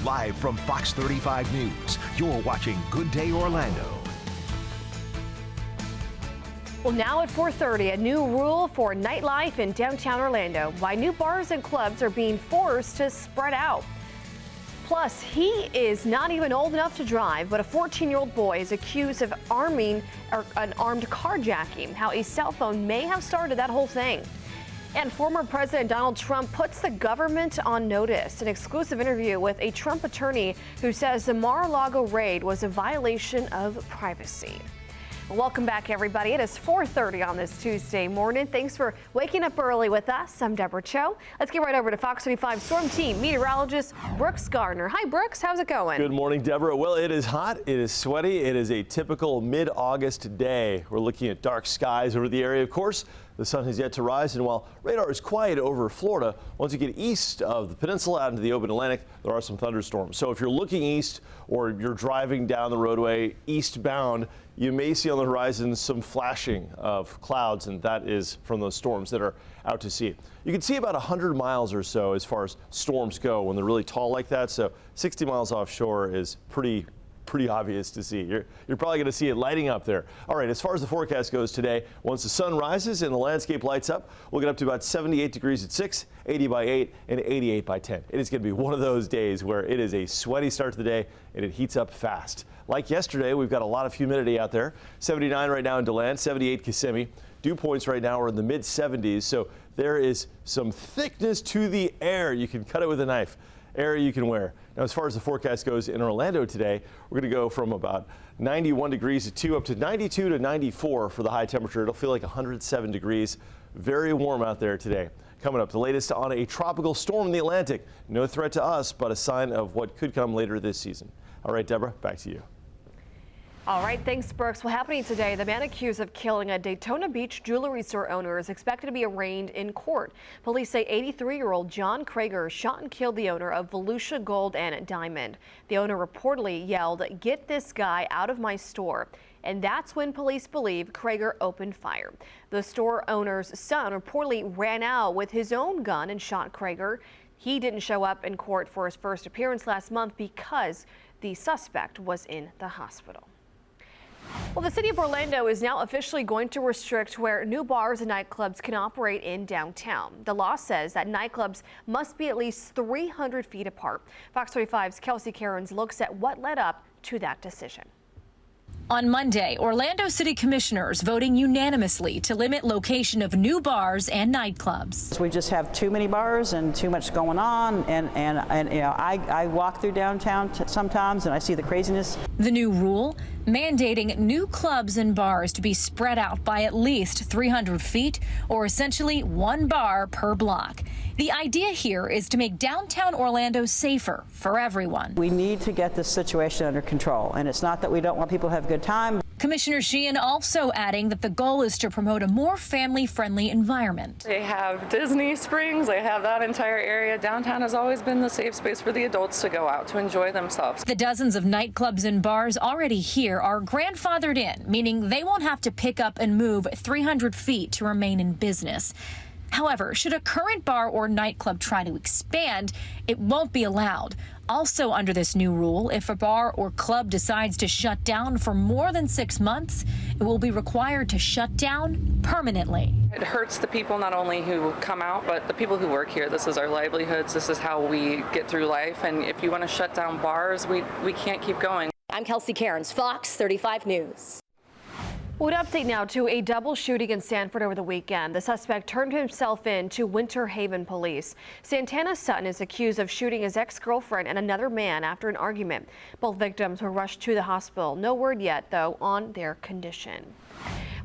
Live from Fox 35 News, you're watching Good Day Orlando. Well, now at 4:30, a new rule for nightlife in downtown Orlando. Why new bars and clubs are being forced to spread out. Plus, he is not even old enough to drive, but a 14-year-old boy is accused of an armed carjacking. How a cell phone may have started that whole thing. And former President Donald Trump puts the government on notice. An exclusive interview with a Trump attorney who says the Mar-a-Lago raid was a violation of privacy. Welcome back, everybody. It is 4:30 on this Tuesday morning. Thanks for waking up early with us. I'm Deborah Choe. Let's get right over to Fox 35 Storm Team meteorologist Brooks Gardner. Hi, Brooks. How's it going? Good morning, Deborah. Well, it is hot. It is sweaty. It is a typical mid-August day. We're looking at dark skies over the area. Of course, the sun has yet to rise, and while radar is quiet over Florida, once you get east of the peninsula out into the open Atlantic, there are some thunderstorms. So if you're looking east or you're driving down the roadway eastbound, you may see on the horizon some flashing of clouds, and that is from those storms that are out to sea. You can see about 100 miles or so as far as storms go when they're really tall like that, so 60 miles offshore is pretty obvious to see. You're probably going to see it lighting up there. All right, as far as the forecast goes today, once the sun rises and the landscape lights up, we'll get up to about 78 degrees at 6, 80 by 8, and 88 by 10. It is going to be one of those days where it is a sweaty start to the day and it heats up fast. Like yesterday, we've got a lot of humidity out there. 79 right now in DeLand, 78 Kissimmee. Dew points right now are in the mid 70s, so there is some thickness to the air. You can cut it with a knife. Air you can wear. Now, as far as the forecast goes in Orlando today, we're going to go from about 91 degrees at 2 up to 92 to 94 for the high temperature. It'll feel like 107 degrees. Very warm out there today. Coming up, the latest on a tropical storm in the Atlantic. No threat to us, but a sign of what could come later this season. All right, Deborah, back to you. All right, thanks, Brooks. Well, happening today, the man accused of killing a Daytona Beach jewelry store owner is expected to be arraigned in court. Police say 83-year-old John Krager shot and killed the owner of Volusia Gold and Diamond. The owner reportedly yelled, "Get this guy out of my store." And that's when police believe Krager opened fire. The store owner's son reportedly ran out with his own gun and shot Krager. He didn't show up in court for his first appearance last month because the suspect was in the hospital. Well, the city of Orlando is now officially going to restrict where new bars and nightclubs can operate in downtown. The law says that nightclubs must be at least 300 feet apart. Fox 35's Kelsey Cairns looks at what led up to that decision. On Monday, Orlando City Commissioners voting unanimously to limit location of new bars and nightclubs. We just have too many bars and too much going on, and you know, I walk through downtown sometimes and I see the craziness. The new rule mandating new clubs and bars to be spread out by at least 300 feet, or essentially one bar per block. The idea here is to make downtown Orlando safer for everyone. We need to get this situation under control, and it's not that we don't want people to have a good time. Commissioner Sheehan also adding that the goal is to promote a more family-friendly environment. They have Disney Springs, they have that entire area. Downtown has always been the safe space for the adults to go out to enjoy themselves. The dozens of nightclubs and bars already here are grandfathered in, meaning they won't have to pick up and move 300 feet to remain in business. However, should a current bar or nightclub try to expand, it won't be allowed. Also under this new rule, if a bar or club decides to shut down for more than 6 months, it will be required to shut down permanently. It hurts the people not only who come out, but the people who work here. This is our livelihoods. This is how we get through life. And if you want to shut down bars, we can't keep going. I'm Kelsey Cairns, Fox 35 News. Well, an update now to a double shooting in Sanford over the weekend. The suspect turned himself in to Winter Haven police. Santana Sutton is accused of shooting his ex-girlfriend and another man after an argument. Both victims were rushed to the hospital. No word yet, though, on their condition.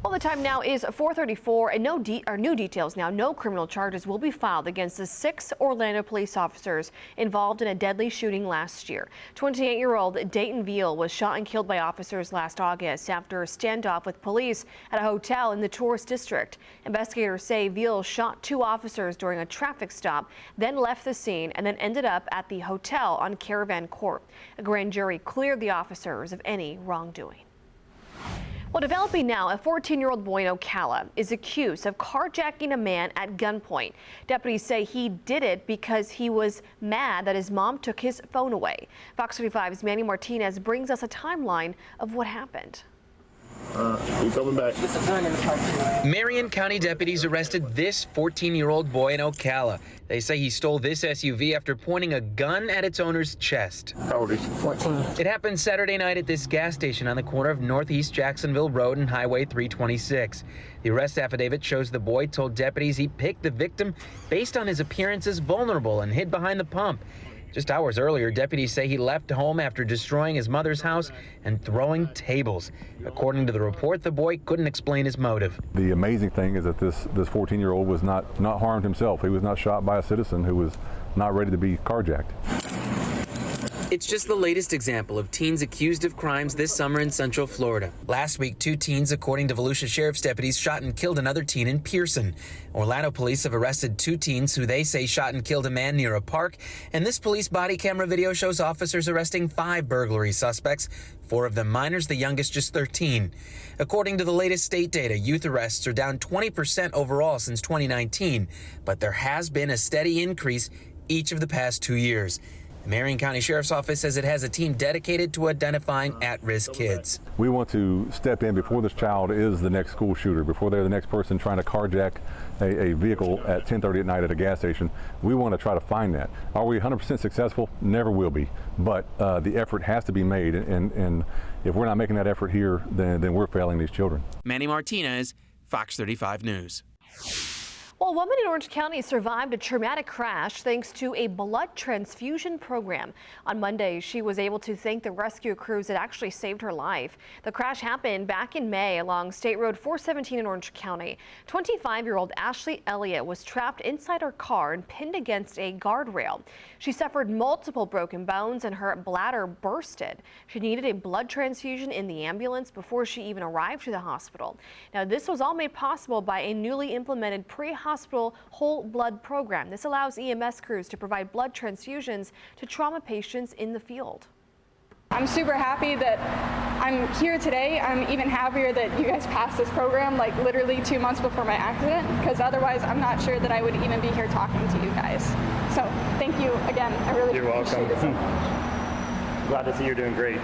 Well, the time now is 4:34, and new details now. No criminal charges will be filed against the 6 Orlando police officers involved in a deadly shooting last year. 28-year-old Dayton Veal was shot and killed by officers last August after a standoff with police at a hotel in the tourist district. Investigators say Veal shot 2 officers during a traffic stop, then left the scene and then ended up at the hotel on Caravan Court. A grand jury cleared the officers of any wrongdoing. Well, developing now, a 14-year-old boy in Ocala is accused of carjacking a man at gunpoint. Deputies say he did it because he was mad that his mom took his phone away. Fox 35's Manny Martinez brings us a timeline of what happened. Keep coming back. Marion County deputies arrested this 14-year-old boy in Ocala. They say he stole this SUV after pointing a gun at its owner's chest. How old is he? 14. It happened Saturday night at this gas station on the corner of Northeast Jacksonville Road and Highway 326. The arrest affidavit shows the boy told deputies he picked the victim based on his appearance as vulnerable and hid behind the pump. Just hours earlier, deputies say he left home after destroying his mother's house and throwing tables. According to the report, the boy couldn't explain his motive. The amazing thing is that this 14-year-old was not harmed himself. He was not shot by a citizen who was not ready to be carjacked. It's just the latest example of teens accused of crimes this summer in Central Florida. Last week, 2 teens, according to Volusia Sheriff's deputies, shot and killed another teen in Pearson. Orlando police have arrested 2 teens who they say shot and killed a man near a park. And this police body camera video shows officers arresting 5 burglary suspects, 4 of them minors, the youngest just 13. According to the latest state data, youth arrests are down 20% overall since 2019, but there has been a steady increase each of the past 2 years. The Marion County Sheriff's Office says it has a team dedicated to identifying at-risk kids. We want to step in before this child is the next school shooter, before they're the next person trying to carjack a vehicle at 10:30 at night at a gas station. We want to try to find that. Are we 100% successful? Never will be. But the effort has to be made, and if we're not making that effort here, then we're failing these children. Manny Martinez, Fox 35 News. Well, a woman in Orange County survived a traumatic crash thanks to a blood transfusion program. On Monday, she was able to thank the rescue crews that actually saved her life. The crash happened back in May along State Road 417 in Orange County. 25-year-old Ashley Elliott was trapped inside her car and pinned against a guardrail. She suffered multiple broken bones and her bladder bursted. She needed a blood transfusion in the ambulance before she even arrived to the hospital. Now, this was all made possible by a newly implemented pre-hospital whole blood program. This allows EMS crews to provide blood transfusions to trauma patients in the field. I'm super happy that I'm here today. I'm even happier that you guys passed this program like literally 2 months before my accident, because otherwise I'm not sure that I would even be here talking to you guys. So thank you again. I really appreciate it so much. Glad to see you're doing great.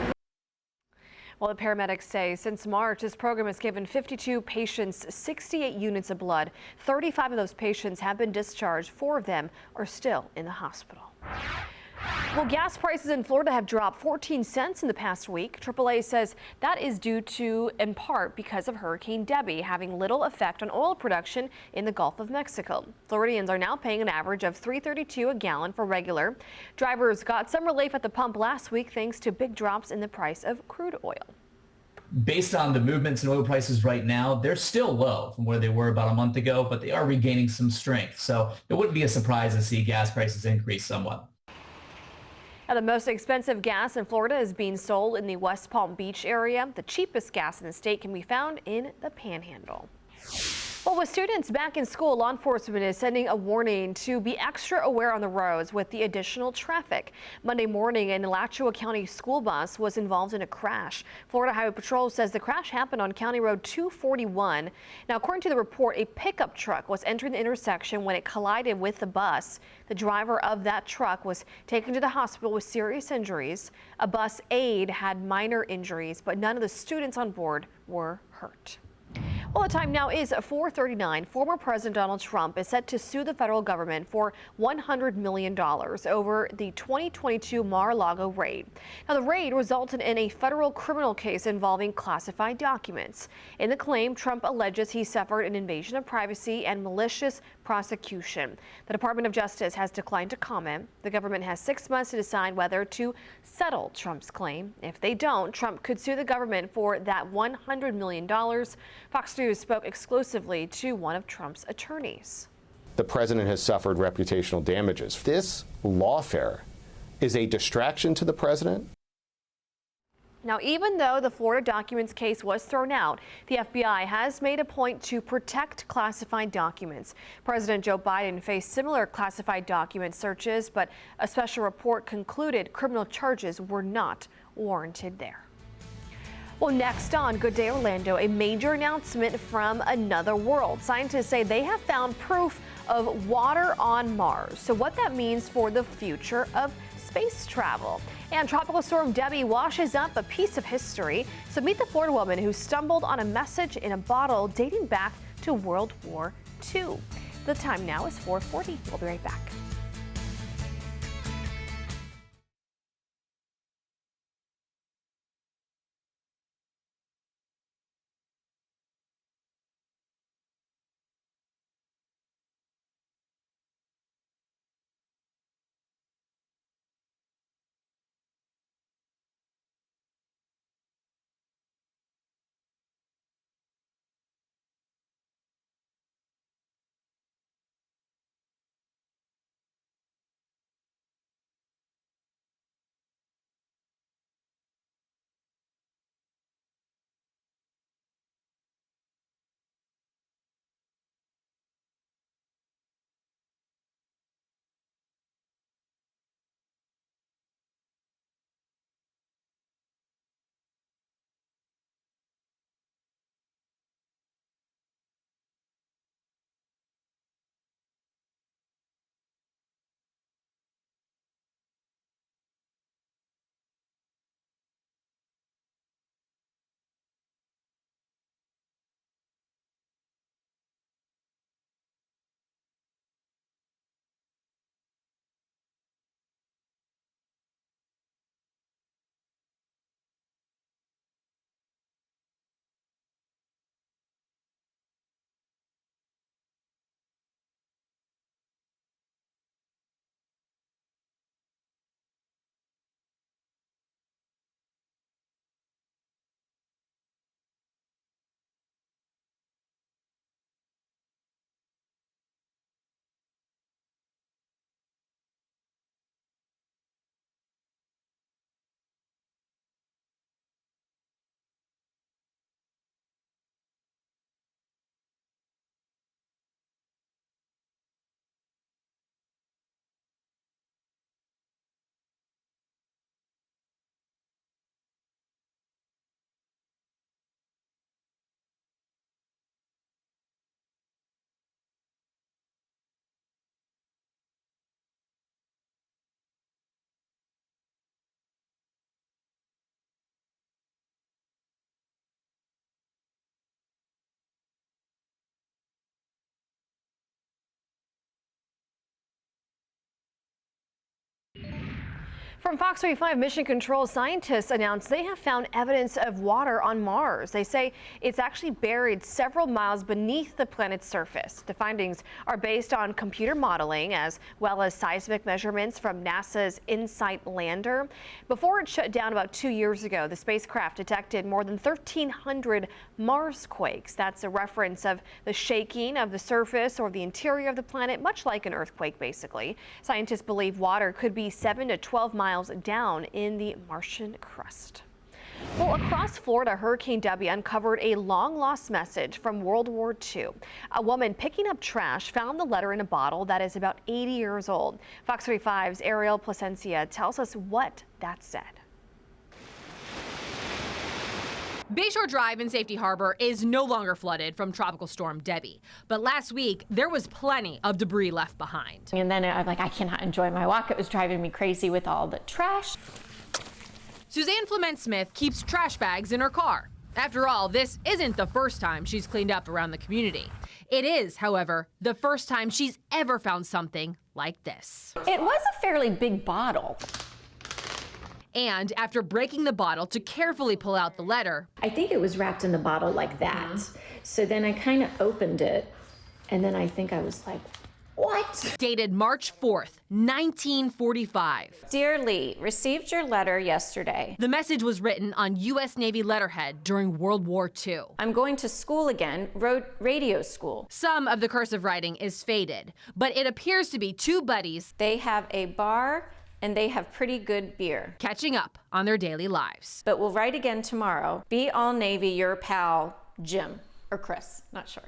Well, the paramedics say since March, this program has given 52 patients 68 units of blood. 35 of those patients have been discharged. 4 of them are still in the hospital. Well, gas prices in Florida have dropped 14 cents in the past week. AAA says that is due to, in part, because of Hurricane Debbie having little effect on oil production in the Gulf of Mexico. Floridians are now paying an average of $3.32 a gallon for regular. Drivers got some relief at the pump last week thanks to big drops in the price of crude oil. Based on the movements in oil prices right now, they're still low from where they were about a month ago, but they are regaining some strength. So it wouldn't be a surprise to see gas prices increase somewhat. Now, the most expensive gas in Florida is being sold in the West Palm Beach area. The cheapest gas in the state can be found in the Panhandle. Well, with students back in school, law enforcement is sending a warning to be extra aware on the roads with the additional traffic. Monday morning, an Alachua County school bus was involved in a crash. Florida Highway Patrol says the crash happened on County Road 241. Now, according to the report, a pickup truck was entering the intersection when it collided with the bus. The driver of that truck was taken to the hospital with serious injuries. A bus aide had minor injuries, but none of the students on board were hurt. Well, the time now is 4:39. Former President Donald Trump is set to sue the federal government for $100 million over the 2022 Mar-a-Lago raid. Now, the raid resulted in a federal criminal case involving classified documents. In the claim, Trump alleges he suffered an invasion of privacy and malicious prosecution. The Department of Justice has declined to comment. The government has 6 months to decide whether to settle Trump's claim. If they don't, Trump could sue the government for that $100 million. Fox News spoke exclusively to one of Trump's attorneys. The president has suffered reputational damages. This lawfare is a distraction to the president. Now, even though the Florida documents case was thrown out, the FBI has made a point to protect classified documents. President Joe Biden faced similar classified document searches, but a special report concluded criminal charges were not warranted there. Well, next on Good Day Orlando, a major announcement from another world. Scientists say they have found proof of water on Mars. So what that means for the future of space travel. And Tropical Storm Debbie washes up a piece of history. So meet the Florida woman who stumbled on a message in a bottle dating back to World War II. The time now is 4:40. We'll be right back. From Fox 35 Mission Control, scientists announced they have found evidence of water on Mars. They say it's actually buried several miles beneath the planet's surface. The findings are based on computer modeling as well as seismic measurements from NASA's InSight lander. Before it shut down about 2 years ago, the spacecraft detected more than 1,300 Mars quakes. That's a reference of the shaking of the surface or the interior of the planet, much like an earthquake, basically. Scientists believe water could be 7 to 12 miles down in the Martian crust. Well, across Florida, Hurricane Debbie uncovered a long-lost message from World War II. A woman picking up trash found the letter in a bottle that is about 80 years old. Fox 35's Ariel Placencia tells us what that said. Bayshore Drive in Safety Harbor is no longer flooded from Tropical Storm Debbie. But last week, there was plenty of debris left behind. And then I'm like, I cannot enjoy my walk. It was driving me crazy with all the trash. Suzanne Flement-Smith keeps trash bags in her car. After all, this isn't the first time she's cleaned up around the community. It is, however, the first time she's ever found something like this. It was a fairly big bottle. And after breaking the bottle to carefully pull out the letter, I think it was wrapped in the bottle like that. So then I kind of opened it, and then I think I was like, what? Dated March 4th, 1945. Dear Lee, received your letter yesterday. The message was written on U.S. Navy letterhead during World War II. I'm going to school again, radio school. Some of the cursive writing is faded, but it appears to be two buddies. They have a bar and they have pretty good beer. Catching up on their daily lives. But we'll write again tomorrow. Be all Navy, your pal, Jim. Or Chris, not sure.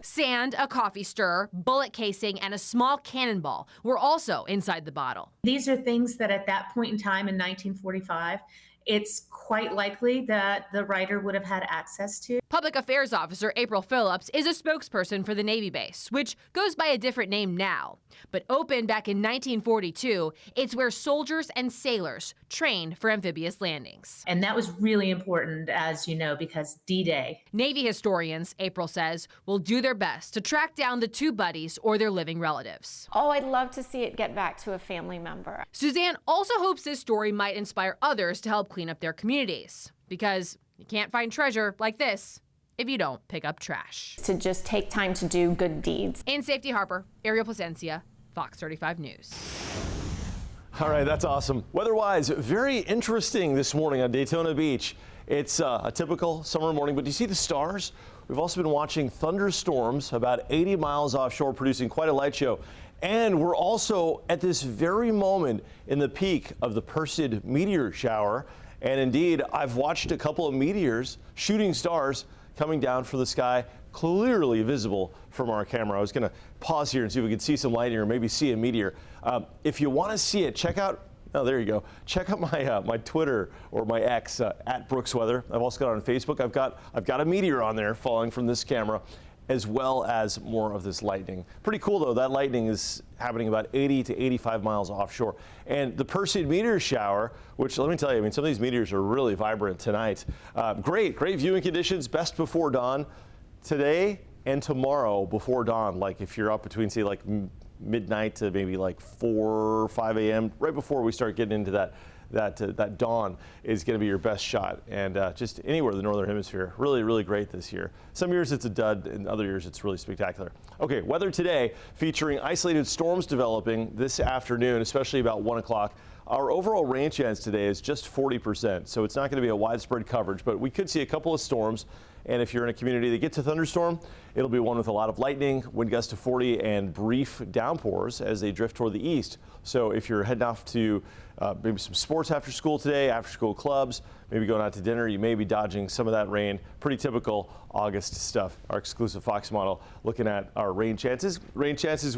Sand, a coffee stirrer, bullet casing, and a small cannonball were also inside the bottle. These are things that at that point in time in 1945, it's quite likely that the writer would have had access to. Public Affairs Officer April Phillips is a spokesperson for the Navy base, which goes by a different name now. But opened back in 1942, it's where soldiers and sailors train for amphibious landings. And that was really important, as you know, because D-Day. Navy historians, April says, will do their best to track down the two buddies or their living relatives. Oh, I'd love to see it get back to a family member. Suzanne also hopes this story might inspire others to help clean up their communities, because you can't find treasure like this if you don't pick up trash. To just take time to do good deeds. In Safety Harbor, Ariel Placencia, Fox 35 News. All right, that's awesome. Weather-wise, very interesting this morning on Daytona Beach. It's a typical summer morning, but do you see the stars? We've also been watching thunderstorms about 80 miles offshore, producing quite a light show. And we're also at this very moment in the peak of the Perseid meteor shower. And indeed, I've watched a couple of meteors, shooting stars, coming down from the sky, clearly visible from our camera. I was going to pause here and see if we could see some lightning or maybe see a meteor. If you want to see it, check out, oh, there you go. Check out my my Twitter or my X at Brooks Weather. I've also got it on Facebook. I've got a meteor on there falling from this camera, as well as more of this lightning. Pretty cool though. That lightning is happening about 80 to 85 miles offshore. And the Perseid meteor shower, which let me tell you, I mean, some of these meteors are really vibrant tonight. Great viewing conditions, best before dawn today and tomorrow before dawn. Like if you're up between say like midnight to maybe like 4 or 5 a.m. right before we start getting into that dawn is going to be your best shot, and just anywhere in the northern hemisphere. Really great this year. Some years it's a dud, and other years it's really spectacular. Okay, weather today featuring isolated storms developing this afternoon, especially about 1 o'clock. Our overall rain chance today is just 40%, so it's not going to be a widespread coverage, but we could see a couple of storms. And if you're in a community that gets a thunderstorm, it'll be one with a lot of lightning, wind gusts to 40, and brief downpours as they drift toward the east. So if you're heading off to maybe some sports after school today, after school clubs, maybe going out to dinner, you may be dodging some of that rain. Pretty typical August stuff. Our exclusive Fox model looking at our rain chances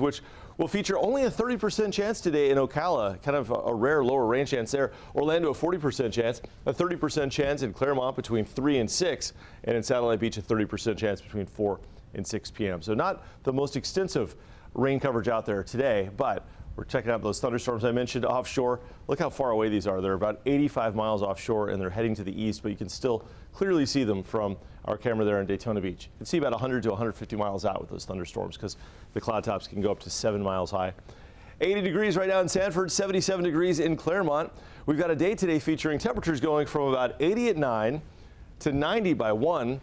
which will feature only a 30% chance today in Ocala, kind of a rare lower rain chance there. Orlando, a 40% chance, a 30% chance in Claremont between 3 and 6, and in Satellite Beach, a 30% chance between 4 and 6 p.m. So not the most extensive rain coverage out there today, but we're checking out those thunderstorms I mentioned offshore. Look how far away these are. They're about 85 miles offshore, and they're heading to the east, but you can still clearly see them from our camera there in Daytona Beach. You can see about 100 to 150 miles out with those thunderstorms because the cloud tops can go up to 7 miles high. 80 degrees right now in Sanford, 77 degrees in Claremont. We've got a day today featuring temperatures going from about 80 at 9 to 90 by 1,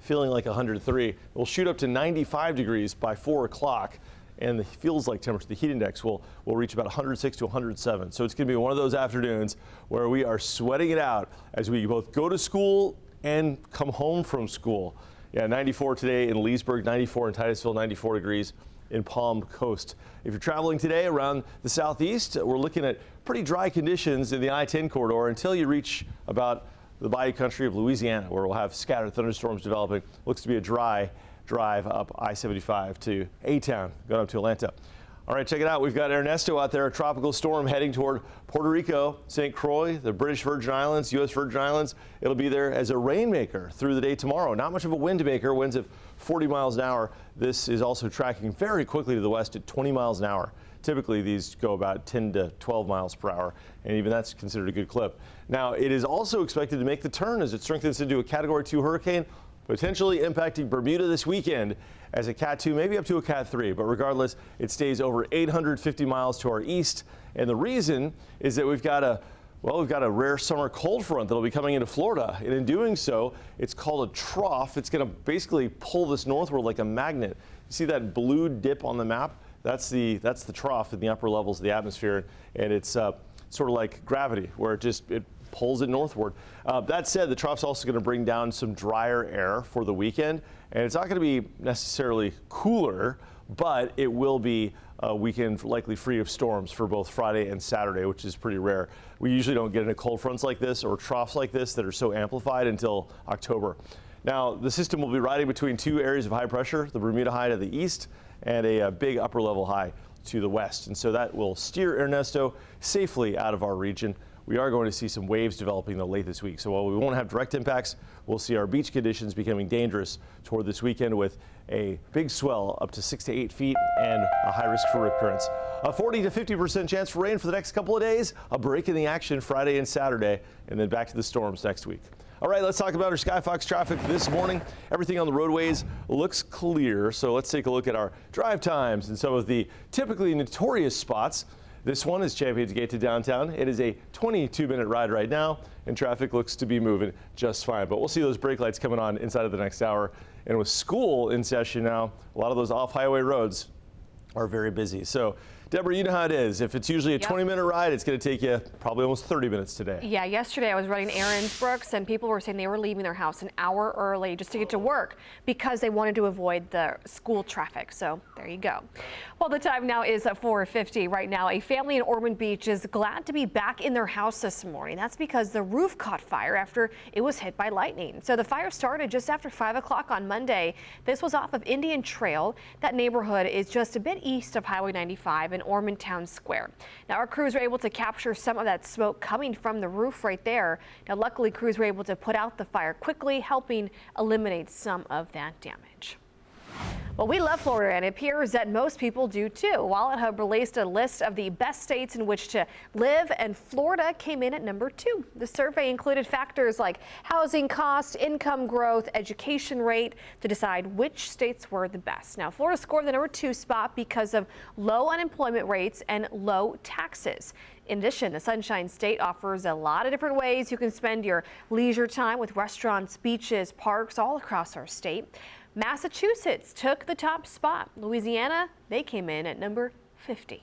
feeling like 103. We'll shoot up to 95 degrees by 4 o'clock. And the feels like temperature, the heat index will reach about 106 to 107. So it's going to be one of those afternoons where we are sweating it out as we both go to school and come home from school. Yeah, 94 today in Leesburg, 94 in Titusville, 94 degrees in Palm Coast. If you're traveling today around the southeast, we're looking at pretty dry conditions in the I-10 corridor until you reach about the bayou country of Louisiana, where we'll have scattered thunderstorms developing. Looks to be a dry drive up I-75 to A-Town, going up to Atlanta. All right, check it out. We've got Ernesto out there, a tropical storm heading toward Puerto Rico, St. Croix, the British Virgin Islands, U.S. Virgin Islands. It'll be there as a rainmaker through the day tomorrow. Not much of a wind maker, winds of 40 miles an hour. This is also tracking very quickly to the west at 20 miles an hour. Typically, these go about 10 to 12 miles per hour, and even that's considered a good clip. Now, it is also expected to make the turn as it strengthens into a Category 2 hurricane, potentially impacting Bermuda this weekend as a Cat 2, maybe up to a Cat 3. But regardless, it stays over 850 miles to our east. And the reason is that we've got a rare summer cold front that'll be coming into Florida. And in doing so, it's called a trough. It's going to basically pull this northward like a magnet. You see that blue dip on the map? That's the trough in the upper levels of the atmosphere. And it's sort of like gravity, where it pulls it northward. That said, the trough's also going to bring down some drier air for the weekend, and it's not going to be necessarily cooler, but it will be a weekend likely free of storms for both Friday and Saturday, which is pretty rare. We usually don't get into cold fronts like this or troughs like this that are so amplified until October. Now, the system will be riding between two areas of high pressure, the Bermuda high to the east and a big upper level high to the west, and so that will steer Ernesto safely out of our region. We are going to see some waves developing though late this week. So while we won't have direct impacts, we'll see our beach conditions becoming dangerous toward this weekend with a big swell up to 6 to 8 feet and a high risk for rip currents. A 40 to 50% chance for rain for the next couple of days, a break in the action Friday and Saturday, and then back to the storms next week. All right, let's talk about our Skyfox traffic this morning. Everything on the roadways looks clear, so let's take a look at our drive times and some of the typically notorious spots. This one is Champions Gate to downtown. It is a 22-minute ride right now, and traffic looks to be moving just fine. But we'll see those brake lights coming on inside of the next hour. And with school in session now, a lot of those off-highway roads are very busy. So, Deborah, you know how it is. If it's usually a 20-minute ride, it's going to take you probably almost 30 minutes today. Yeah, yesterday I was running errands, Brooks, and people were saying they were leaving their house an hour early just to get to work because they wanted to avoid the school traffic. So there you go. Well, the time now is 4:50 right now. A family in Ormond Beach is glad to be back in their house this morning. That's because the roof caught fire after it was hit by lightning. So the fire started just after 5 o'clock on Monday. This was off of Indian Trail. That neighborhood is just a bit east of Highway 95 in Ormond Town Square. Now our crews were able to capture some of that smoke coming from the roof right there. Now luckily crews were able to put out the fire quickly, helping eliminate some of that damage. Well, we love Florida, and it appears that most people do too. Wallet Hub released a list of the best states in which to live, and Florida came in at number 2. The survey included factors like housing cost, income growth, education rate to decide which states were the best. Now, Florida scored the number 2 spot because of low unemployment rates and low taxes. In addition, the Sunshine State offers a lot of different ways you can spend your leisure time with restaurants, beaches, parks all across our state. Massachusetts took the top spot. Louisiana, they came in at number 50.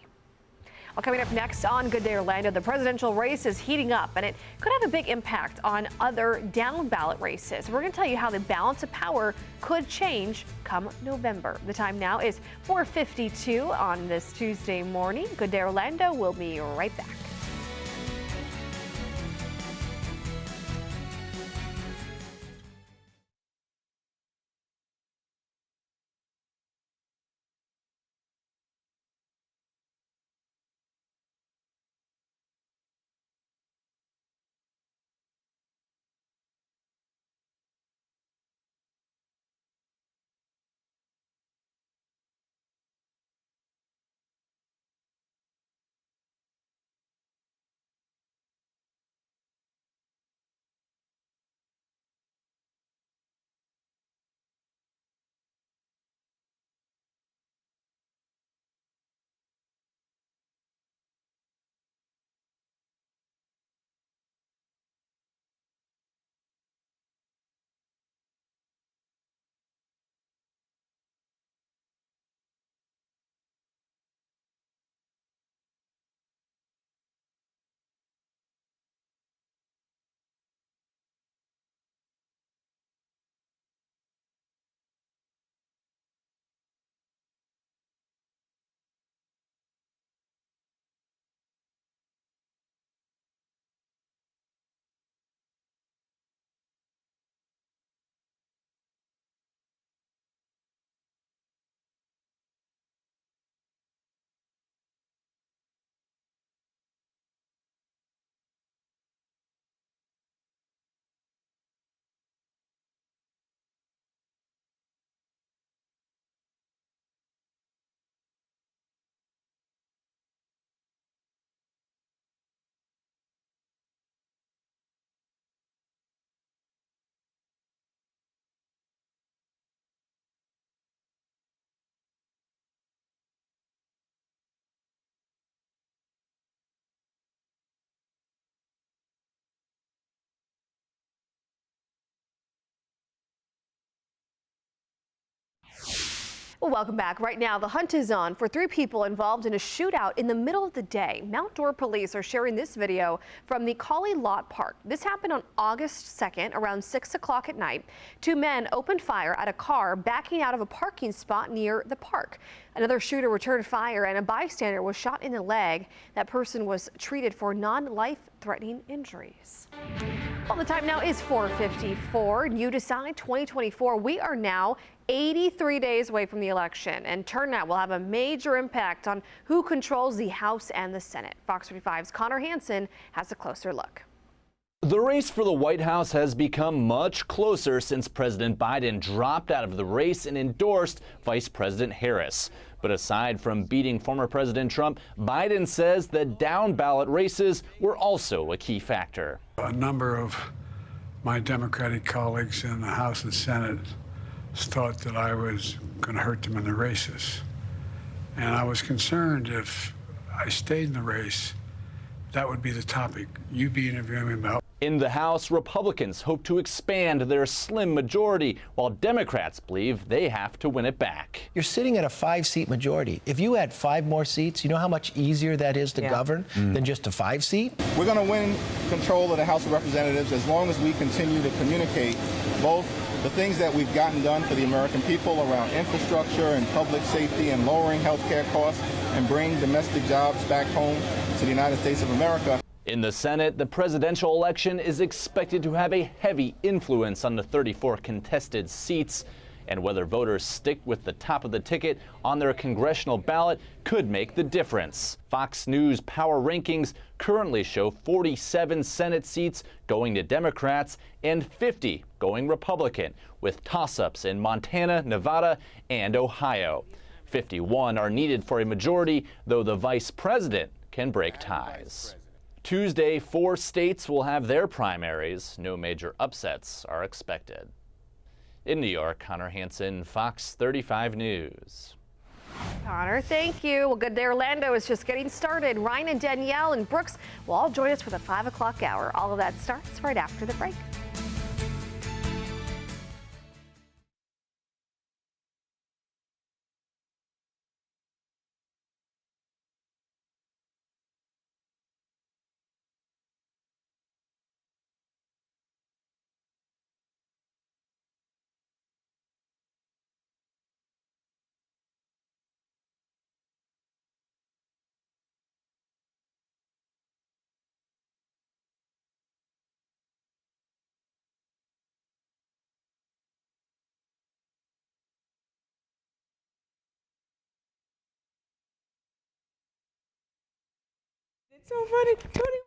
Well, coming up next on Good Day Orlando, the presidential race is heating up, and it could have a big impact on other down ballot races. We're going to tell you how the balance of power could change come November. The time now is 4:52 on this Tuesday morning. Good Day Orlando. We'll be right back. Well, welcome back. Right now, the hunt is on for 3 people involved in a shootout in the middle of the day. Mount Dora police are sharing this video from the Collie Lot Park. This happened on August 2nd around 6 o'clock at night. 2 men opened fire at a car backing out of a parking spot near the park. Another shooter returned fire and a bystander was shot in the leg. That person was treated for non-life-threatening injuries. Well, the time now is 4:54. You decide 2024. We are now 83 days away from the election, and turnout will have a major impact on who controls the House and the Senate. Fox 35's Connor Hansen has a closer look. The race for the White House has become much closer since President Biden dropped out of the race and endorsed Vice President Harris. But aside from beating former President Trump, Biden says that down-ballot races were also a key factor. A number of my Democratic colleagues in the House and Senate thought that I was going to hurt them in the races. And I was concerned if I stayed in the race, that would be the topic you'd be interviewing me about. In the House, Republicans hope to expand their slim majority, while Democrats believe they have to win it back. You're sitting at a 5-seat majority. If you add 5 more seats, you know how much easier that is to govern than just a 5-seat? We're going to win control of the House of Representatives as long as we continue to communicate both the things that we've gotten done for the American people around infrastructure and public safety and lowering health care costs and bring domestic jobs back home to the United States of America. In the Senate, the presidential election is expected to have a heavy influence on the 34 contested seats, and whether voters stick with the top of the ticket on their congressional ballot could make the difference. Fox News Power Rankings currently show 47 Senate seats going to Democrats and 50 going Republican, with toss-ups in Montana, Nevada, and Ohio. 51 are needed for a majority, though the vice president can break ties. Tuesday, 4 states will have their primaries. No major upsets are expected. In New York, Connor Hansen, Fox 35 News. Connor, thank you. Well, good day. Orlando is just getting started. Ryan and Danielle and Brooks will all join us for the 5 o'clock hour. All of that starts right after the break. It's so funny.